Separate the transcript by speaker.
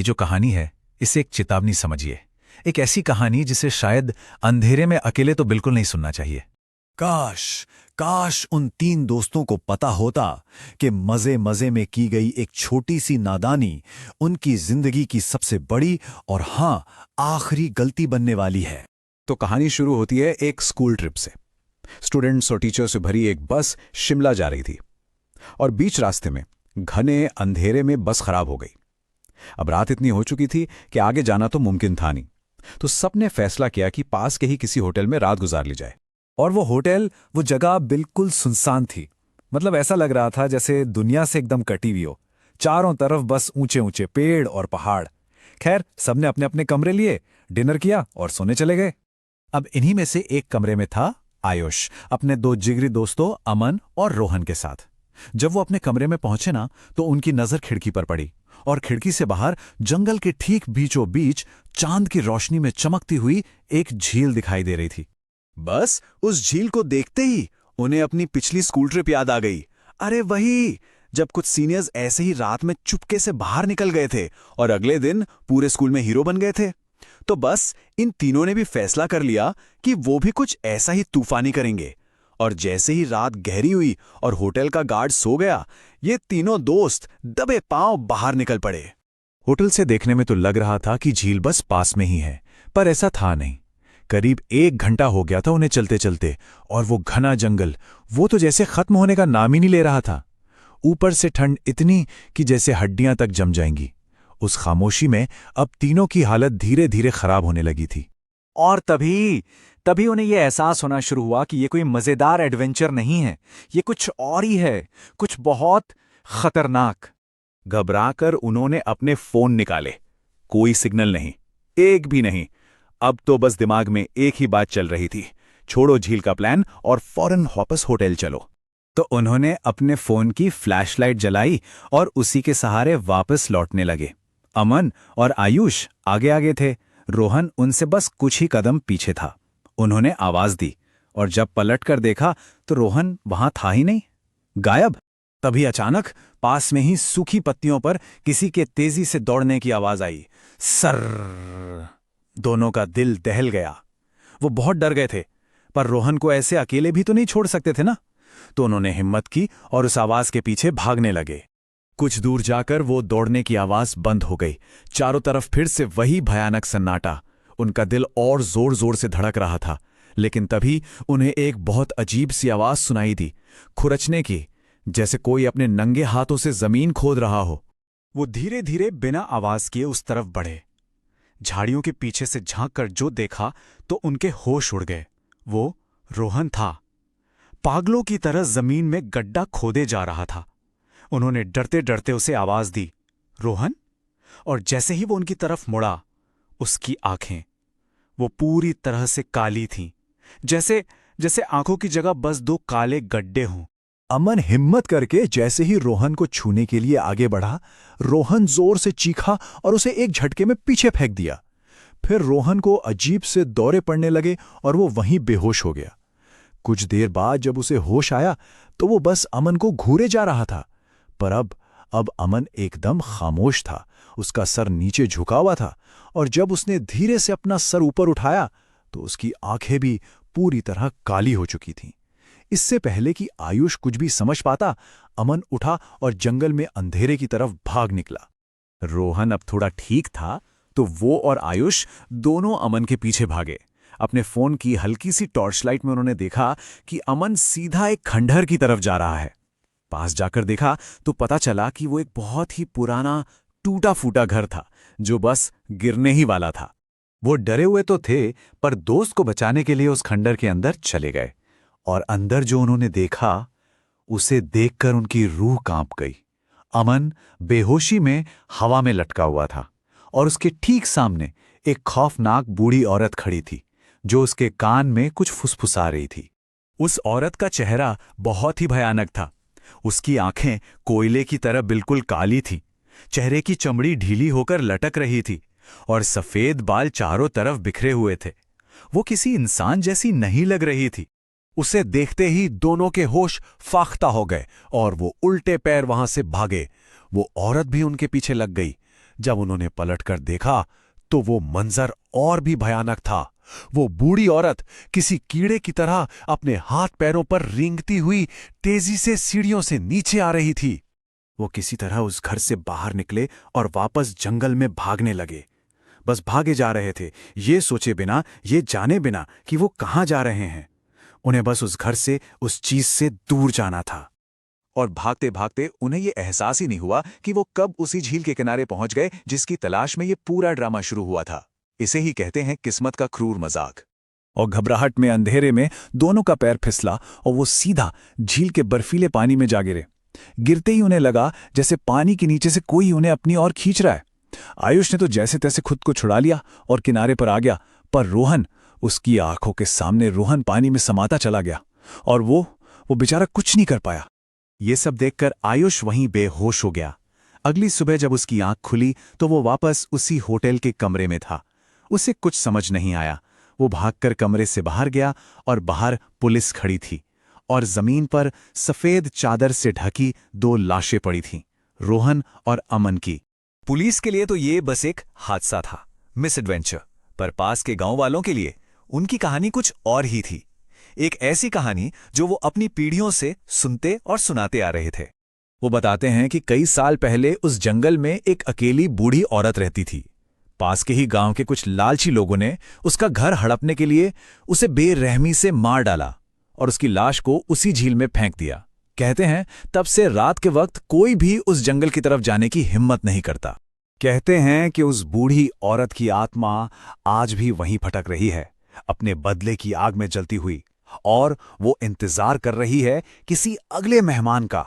Speaker 1: ये जो कहानी है, इसे एक चेतावनी समझिए। एक ऐसी कहानी जिसे शायद अंधेरे में अकेले तो बिल्कुल नहीं सुनना चाहिए।
Speaker 2: काश काश उन तीन दोस्तों को पता होता कि मजे मजे में की गई एक छोटी सी नादानी उनकी जिंदगी की सबसे बड़ी और हाँ, आखिरी गलती बनने वाली है।
Speaker 3: तो कहानी शुरू होती है एक स्कूल ट्रिप से। स्टूडेंट्स और टीचर से भरी एक बस शिमला जा रही थी और बीच रास्ते में घने अंधेरे में बस खराब हो गई। अब रात इतनी हो चुकी थी कि आगे जाना तो मुमकिन था नहीं, तो सबने फैसला किया कि पास के ही किसी होटल में रात गुजार ली जाए।
Speaker 2: और वो होटल, वो जगह बिल्कुल सुनसान थी। मतलब ऐसा लग रहा था जैसे दुनिया से एकदम कटी हुई हो। चारों तरफ बस ऊंचे ऊंचे पेड़ और पहाड़। खैर, सबने अपने अपने कमरे लिए, डिनर किया और सोने चले गए।
Speaker 1: अब इन्हीं में से एक कमरे में था आयुष, अपने दो जिगरी दोस्तों अमन और रोहन के साथ। जब वो अपने कमरे में पहुंचे ना, तो उनकी नजर खिड़की पर पड़ी और खिड़की से बाहर जंगल के ठीक बीचों बीच चांद की रोशनी में चमकती हुई एक झील दिखाई दे रही थी।
Speaker 3: बस उस झील को देखते ही उन्हें अपनी पिछली स्कूल ट्रिप याद आ गई। अरे वही, जब कुछ सीनियर्स ऐसे ही रात में चुपके से बाहर निकल गए थे और अगले दिन पूरे स्कूल में हीरो बन गए थे। तो बस इन तीनों ने भी फैसला कर लिया कि वो भी कुछ ऐसा ही तूफानी करेंगे। और जैसे ही रात गहरी हुई और होटल का गार्ड सो गया, ये तीनों दोस्त दबे पांव बाहर निकल पड़े।
Speaker 1: होटल से देखने में तो लग रहा था कि झील बस पास में ही है, पर ऐसा था नहीं। करीब 1 घंटा हो गया था उन्हें चलते चलते, और वो घना जंगल, वो तो जैसे खत्म होने का नाम ही नहीं ले रहा था। ऊपर से ठंड इतनी कि जैसे हड्डियां तक जम जाएंगी। उस खामोशी में अब तीनों की हालत धीरे धीरे खराब होने लगी थी।
Speaker 4: और तभी उन्हें यह एहसास होना शुरू हुआ कि ये कोई मजेदार एडवेंचर नहीं है, ये कुछ और ही है, कुछ बहुत खतरनाक।
Speaker 3: घबराकर उन्होंने अपने फोन निकाले। कोई सिग्नल नहीं, एक भी नहीं। अब तो बस दिमाग में एक ही बात चल रही थी, छोड़ो झील का प्लान और फौरन वापस होटल चलो।
Speaker 1: तो उन्होंने अपने फोन की फ्लैशलाइट जलाई और उसी के सहारे वापस लौटने लगे। अमन और आयुष आगे आगे थे, रोहन उनसे बस कुछ ही कदम पीछे था। उन्होंने आवाज दी और जब पलटकर देखा तो रोहन वहां था ही नहीं, गायब। तभी अचानक पास में ही सूखी पत्तियों पर किसी के तेजी से दौड़ने की आवाज आई। सर्र! दोनों का दिल दहल गया। वो बहुत डर गए थे, पर रोहन को ऐसे अकेले भी तो नहीं छोड़ सकते थे ना। तो उन्होंने हिम्मत की और उस आवाज के पीछे भागने लगे। कुछ दूर जाकर वो दौड़ने की आवाज बंद हो गई। चारों तरफ फिर से वही भयानक सन्नाटा। उनका दिल और जोर जोर से धड़क रहा था, लेकिन तभी उन्हें एक बहुत अजीब सी आवाज सुनाई दी, खुरचने की, जैसे कोई अपने नंगे हाथों से जमीन खोद रहा हो।
Speaker 4: वो धीरे धीरे बिना आवाज किए उस तरफ बढ़े। झाड़ियों के पीछे से झांक कर जो देखा तो उनके होश उड़ गए। वो रोहन था, पागलों की तरह जमीन में गड्ढा खोदे जा रहा था। उन्होंने डरते डरते उसे आवाज दी, रोहन। और जैसे ही वो उनकी तरफ मुड़ा, उसकी आंखें, वो पूरी तरह से काली थीं, जैसे आंखों की जगह बस 2 काले गड्ढे हों।
Speaker 2: अमन हिम्मत करके जैसे ही रोहन को छूने के लिए आगे बढ़ा, रोहन जोर से चीखा और उसे एक झटके में पीछे फेंक दिया। फिर रोहन को अजीब से दौरे पड़ने लगे और वो वहीं बेहोश हो गया। कुछ देर बाद जब उसे होश आया तो वो बस अमन को घूरे जा रहा था, पर अब अमन एकदम खामोश था। उसका सर नीचे झुका हुआ था और जब उसने धीरे से अपना सर ऊपर उठाया तो उसकी आंखें भी पूरी तरह काली हो चुकी थीं। इससे पहले कि आयुष कुछ भी समझ पाता, अमन उठा और जंगल में अंधेरे की तरफ भाग निकला।
Speaker 1: रोहन अब थोड़ा ठीक था, तो वो और आयुष दोनों अमन के पीछे भागे। अपने फोन की हल्की सी टॉर्चलाइट में उन्होंने देखा कि अमन सीधा एक खंडहर की तरफ जा रहा है। पास जाकर देखा तो पता चला कि वो एक बहुत ही पुराना टूटा फूटा घर था, जो बस गिरने ही वाला था। वो डरे हुए तो थे, पर दोस्त को बचाने के लिए उस खंडहर के अंदर चले गए। और अंदर जो उन्होंने देखा, उसे देखकर उनकी रूह कांप गई। अमन बेहोशी में हवा में लटका हुआ था और उसके ठीक सामने एक खौफनाक बूढ़ी औरत खड़ी थी, जो उसके कान में कुछ फुसफुसा रही थी। उस औरत का चेहरा बहुत ही भयानक था। उसकी आंखें कोयले की तरह बिल्कुल काली थीं, चेहरे की चमड़ी ढीली होकर लटक रही थी और सफेद बाल चारों तरफ बिखरे हुए थे। वो किसी इंसान जैसी नहीं लग रही थी। उसे देखते ही दोनों के होश फाख्ता हो गए और वो उल्टे पैर वहां से भागे। वो औरत भी उनके पीछे लग गई।
Speaker 2: जब उन्होंने पलटकर देखा तो वो मंजर और भी भयानक था। वो बूढ़ी औरत किसी कीड़े की तरह अपने हाथ पैरों पर रेंगती हुई तेजी से सीढ़ियों से नीचे आ रही थी। वो किसी तरह उस घर से बाहर निकले और वापस जंगल में भागने लगे। बस भागे जा रहे थे, ये सोचे बिना, ये जाने बिना कि वो कहाँ जा रहे हैं। उन्हें बस उस घर से, उस चीज से दूर जाना था।
Speaker 1: और भागते भागते उन्हें ये एहसास ही नहीं हुआ कि वो कब उसी झील के किनारे पहुंच गए जिसकी तलाश में ये पूरा ड्रामा शुरू हुआ था। इसे ही कहते हैं किस्मत का क्रूर मजाक।
Speaker 2: और घबराहट में, अंधेरे में दोनों का पैर फिसला और वो सीधा झील के बर्फीले पानी में जा गिरे। गिरते ही उन्हें लगा जैसे पानी के नीचे से कोई उन्हें अपनी ओर खींच रहा है। आयुष ने तो जैसे तैसे खुद को छुड़ा लिया और किनारे पर आ गया, पर रोहन, उसकी आंखों के सामने रोहन पानी में समाता चला गया और वो बेचारा कुछ नहीं कर पाया।
Speaker 1: ये सब देखकर आयुष वहीं बेहोश हो गया। अगली सुबह जब उसकी आंख खुली तो वो वापस उसी होटल के कमरे में था। उसे कुछ समझ नहीं आया। वो भागकर कमरे से बाहर गया और बाहर पुलिस खड़ी थी और जमीन पर सफेद चादर से ढकी 2 लाशें पड़ी थीं, रोहन और अमन की।
Speaker 3: पुलिस के लिए तो ये बस एक हादसा था, मिस एडवेंचर, पर पास के गांव वालों के लिए उनकी कहानी कुछ और ही थी। एक ऐसी कहानी जो वो अपनी पीढ़ियों से सुनते और सुनाते आ रहे थे।
Speaker 2: वो बताते हैं कि कई साल पहले उस जंगल में एक अकेली बूढ़ी औरत रहती थी। पास के ही गांव के कुछ लालची लोगों ने उसका घर हड़पने के लिए उसे बेरहमी से मार डाला और उसकी लाश को उसी झील में फेंक दिया। कहते हैं तब से रात के वक्त कोई भी उस जंगल की तरफ जाने की हिम्मत नहीं करता। कहते हैं कि उस बूढ़ी औरत की आत्मा आज भी वहीं भटक रही है, अपने बदले की आग में जलती हुई, और वो इंतजार कर रही है किसी अगले मेहमान का